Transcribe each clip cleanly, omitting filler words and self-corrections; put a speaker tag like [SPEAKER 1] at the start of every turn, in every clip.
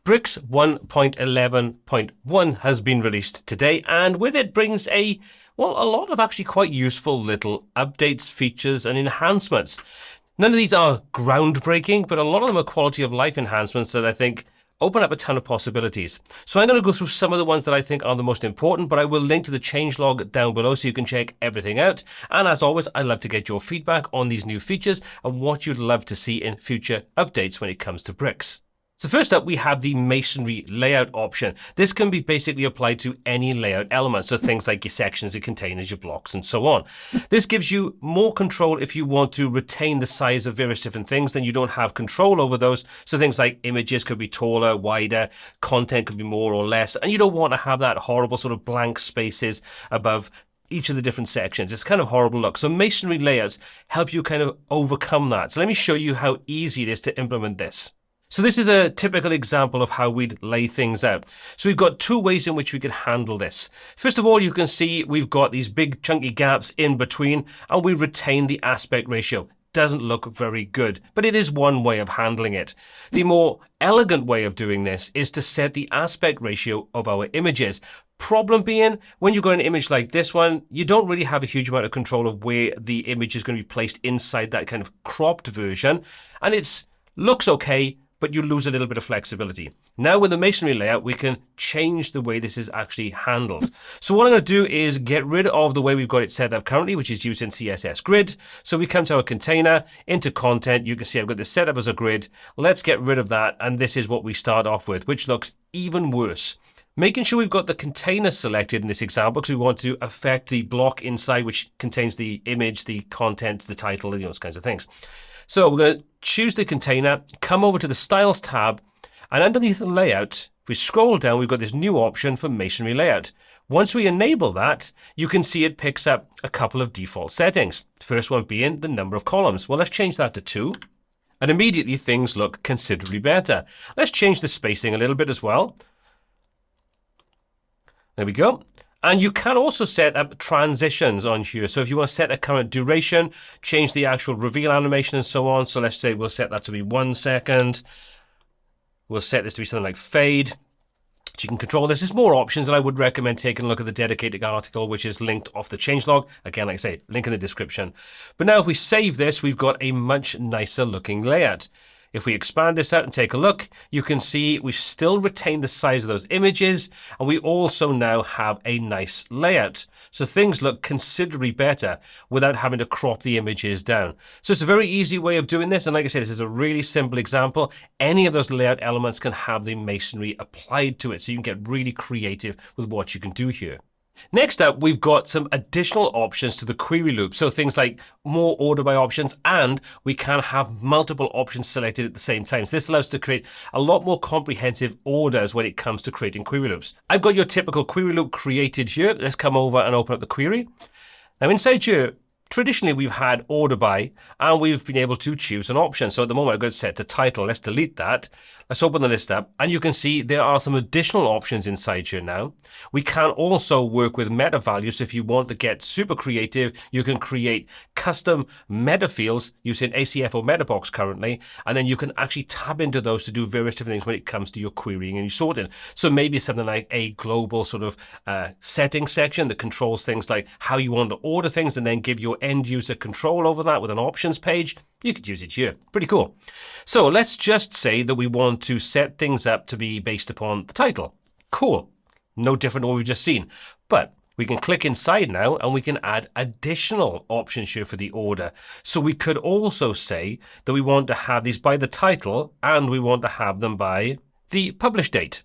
[SPEAKER 1] Bricks 1.11.1 has been released today, and with it brings a lot of actually quite useful little updates, features, and enhancements. None of these are groundbreaking, but a lot of them are quality of life enhancements that I think open up a ton of possibilities. So I'm going to go through some of the ones that I think are the most important, but I will link to the changelog down below so you can check everything out. And as always, I'd love to get your feedback on these new features and what you'd love to see in future updates when it comes to bricks. So first up, we have the Masonry Layout option. This can be basically applied to any layout element, so things like your sections, your containers, your blocks, and so on. This gives you more control if you want to retain the size of various different things, then you don't have control over those. So things like images could be taller, wider, content could be more or less, and you don't want to have that horrible sort of blank spaces above each of the different sections. It's kind of horrible look. So Masonry Layouts help you kind of overcome that. So let me show you how easy it is to implement this. So this is a typical example of how we'd lay things out. So we've got two ways in which we could handle this. First of all, you can see we've got these big chunky gaps in between, and we retain the aspect ratio. Doesn't look very good, but it is one way of handling it. The more elegant way of doing this is to set the aspect ratio of our images. Problem being, when you've got an image like this one, you don't really have a huge amount of control of where the image is going to be placed inside that kind of cropped version, and it looks okay, but you lose a little bit of flexibility. Now with the Masonry Layout, we can change the way this is actually handled. So what I'm going to do is get rid of the way we've got it set up currently, which is using CSS Grid. So we come to our container, into content, you can see I've got this set up as a grid. Let's get rid of that, and this is what we start off with, which looks even worse. Making sure we've got the container selected in this example because we want to affect the block inside, which contains the image, the content, the title, those kinds of things. So we're going to choose the container, come over to the Styles tab, and underneath the layout, if we scroll down, we've got this new option for Masonry Layout. Once we enable that, you can see it picks up a couple of default settings. The first one being the number of columns. Well, let's change that to 2. And immediately things look considerably better. Let's change the spacing a little bit as well. There we go. And you can also set up transitions on here. So if you want to set a current duration, change the actual reveal animation and so on. So let's say we'll set that to be 1 second. We'll set this to be something like fade. So you can control this. There's more options, and I would recommend taking a look at the dedicated article, which is linked off the changelog. Again, like I say, link in the description. But now if we save this, we've got a much nicer looking layout. If we expand this out and take a look, you can see we've still retained the size of those images, and we also now have a nice layout. So things look considerably better without having to crop the images down. So it's a very easy way of doing this, and like I said, this is a really simple example. Any of those layout elements can have the masonry applied to it, so you can get really creative with what you can do here. Next up, we've got some additional options to the query loop. So things like more order by options, and we can have multiple options selected at the same time. So this allows us to create a lot more comprehensive orders when it comes to creating query loops. I've got your typical query loop created here. Let's come over and open up the query. Now inside here, traditionally we've had order by, and we've been able to choose an option. So at the moment I've got it set to title. Let's delete that. Let's open the list up, and you can see there are some additional options inside here now. We can also work with meta values. So if you want to get super creative, you can create custom meta fields using ACF or Meta Box currently, and then you can actually tab into those to do various different things when it comes to your querying and your sorting. So maybe something like a global sort of settings section that controls things like how you want to order things, and then give your end user control over that with an options page. You could use it here. Pretty cool. So let's just say that we want to set things up to be based upon the title. Cool. No different than what we've just seen. But we can click inside now, and we can add additional options here for the order. So we could also say that we want to have these by the title, and we want to have them by the publish date.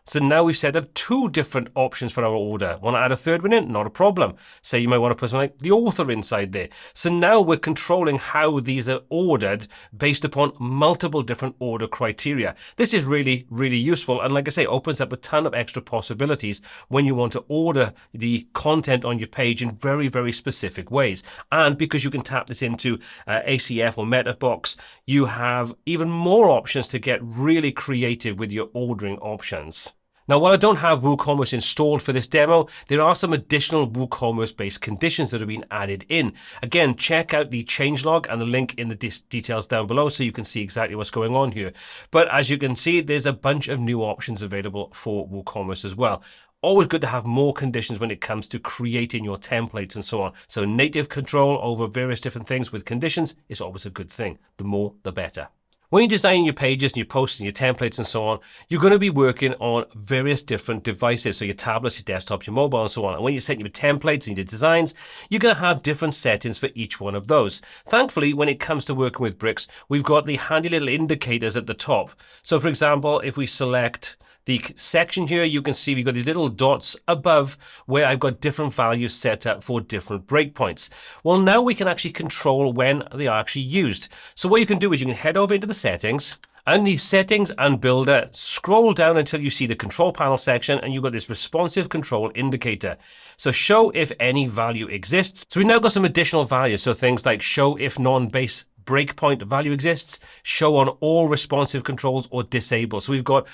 [SPEAKER 1] So now we've set up 2 different options for our order. Want to add a third one in? Not a problem. Say you might want to put something like the author inside there. So now we're controlling how these are ordered based upon multiple different order criteria. This is really, really useful. And like I say, opens up a ton of extra possibilities when you want to order the content on your page in very, very specific ways. And because you can tap this into ACF or Meta Box, you have even more options to get really creative with your ordering options. Now, while I don't have WooCommerce installed for this demo, there are some additional WooCommerce-based conditions that have been added in. Again, check out the changelog and the link in the details down below so you can see exactly what's going on here. But as you can see, there's a bunch of new options available for WooCommerce as well. Always good to have more conditions when it comes to creating your templates and so on. So native control over various different things with conditions is always a good thing. The more, the better. When you're designing your pages and you're posting your templates and so on, you're going to be working on various different devices. So your tablets, your desktop, your mobile and so on. And when you're setting your templates and your designs, you're going to have different settings for each one of those. Thankfully, when it comes to working with bricks, we've got the handy little indicators at the top. So for example, if we select the section here, you can see we've got these little dots above where I've got different values set up for different breakpoints. Well, now we can actually control when they are actually used. So what you can do is you can head over into the settings, and the settings and builder, scroll down until you see the control panel section, and you've got this responsive control indicator. So show if any value exists. So we've now got some additional values. So things like show if non-base breakpoint value exists, show on all responsive controls, or disable. So we've got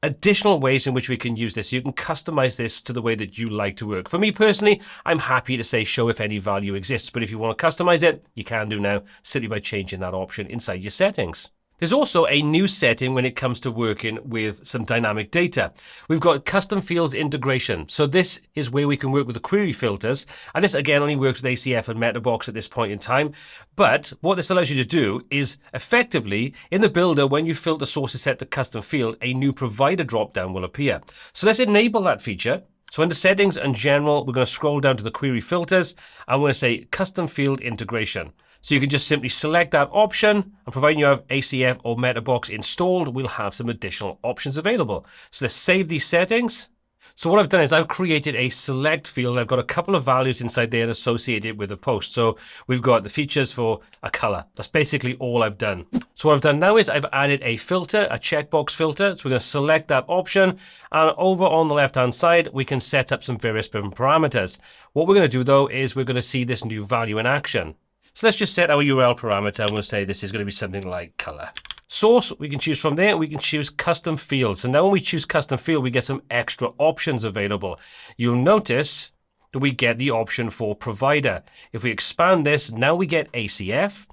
[SPEAKER 1] additional ways in which we can use this. You can customize this to the way that you like to work. For me personally, I'm happy to say show if any value exists, but if you want to customize it, you can do now simply by changing that option inside your settings. There's also a new setting when it comes to working with some dynamic data. We've got custom fields integration. So this is where we can work with the query filters. And this again only works with ACF and Meta Box at this point in time. But what this allows you to do is effectively in the builder, when you filter sources set to custom field, a new provider dropdown will appear. So let's enable that feature. So under settings and general, we're going to scroll down to the query filters and we're going to say custom field integration. So you can just simply select that option, and providing you have ACF or Meta Box installed, we'll have some additional options available. So let's save these settings. So what I've done is I've created a select field. I've got a couple of values inside there associated with the post. So we've got the features for a color. That's basically all I've done. So what I've done now is I've added a filter, a checkbox filter. So we're going to select that option. And over on the left-hand side, we can set up some various different parameters. What we're going to do though is we're going to see this new value in action. So let's just set our URL parameter and we'll say this is going to be something like color. Source, we can choose from there. We can choose custom fields. So now when we choose custom field, we get some extra options available. You'll notice that we get the option for provider. If we expand this, now we get ACF.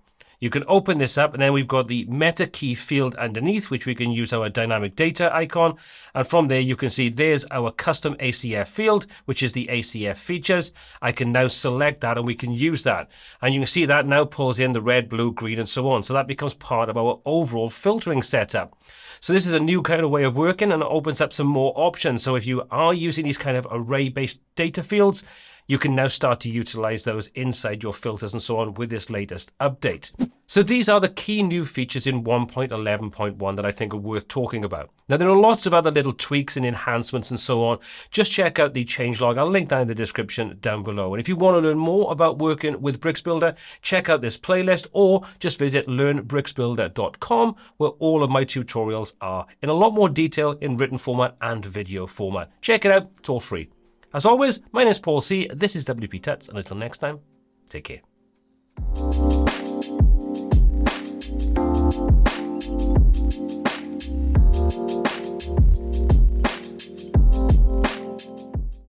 [SPEAKER 1] You can open this up and then we've got the meta key field underneath, which we can use our dynamic data icon. And from there, you can see there's our custom ACF field, which is the ACF features. I can now select that and we can use that. And you can see that now pulls in the red, blue, green, and so on. So that becomes part of our overall filtering setup. So this is a new kind of way of working and it opens up some more options. So if you are using these kind of array-based data fields, you can now start to utilize those inside your filters and so on with this latest update. So these are the key new features in 1.11.1 that I think are worth talking about. Now there are lots of other little tweaks and enhancements and so on. Just check out the changelog. I'll link that in the description down below. And if you want to learn more about working with Bricks Builder, check out this playlist or just visit learnbricksbuilder.com where all of my tutorials are in a lot more detail in written format and video format. Check it out, it's all free. As always, my name is Paul C. This is WPTuts, and until next time, take care.